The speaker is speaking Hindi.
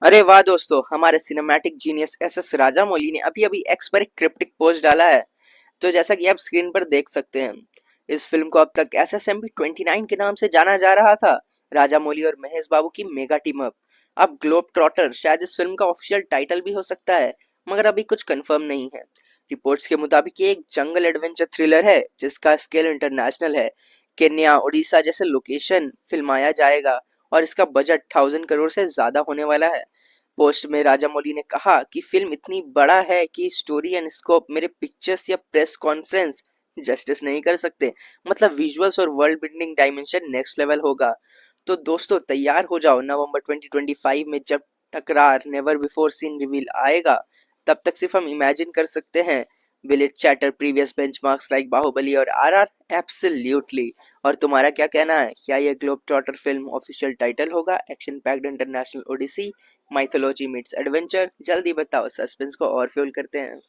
अरे वाह दोस्तों, हमारे सिनेमैटिक जीनियस एस राजामौली ने अभी अभी एक्स पर एक क्रिप्टिक पोस्ट डाला है। तो जैसा कि आप स्क्रीन पर देख सकते हैं, इस फिल्म को अब तक SSMB 29 के नाम से जाना जा रहा था। राजामौली और महेश बाबू की मेगा टीम अप। अब ग्लोब ट्रॉटर शायद इस फिल्म का ऑफिशियल टाइटल भी हो सकता है, मगर अभी कुछ कंफर्म नहीं है। रिपोर्ट्स के मुताबिक ये एक जंगल एडवेंचर थ्रिलर है जिसका स्केल इंटरनेशनल है। केन्या, उड़ीसा जैसे लोकेशन फिल्माया जाएगा और इसका बजट 1000 करोड़ से ज्यादा होने वाला है। पोस्ट में राजामौली ने कहा कि फिल्म इतनी बड़ा है कि स्टोरी एंड स्कोप मेरे पिक्चर्स या प्रेस कॉन्फ्रेंस जस्टिस नहीं कर सकते। मतलब विजुअल्स और world building dimension next level होगा। तो दोस्तों तैयार हो जाओ, नवंबर 2025 में जब टकरार नेवर बिफोर सीन रिवील आएगा, तब तक सिर्फ हम इमेजिन कर सकते हैं will it shatter previous benchmarks like Baahubali और RR। एब्सोल्युटली। और तुम्हारा क्या कहना है? क्या ये globe trotter film official title होगा, action packed international odyssey, mythology meets adventure? जल्दी बताओ, सस्पेंस को और फ्यूल करते हैं।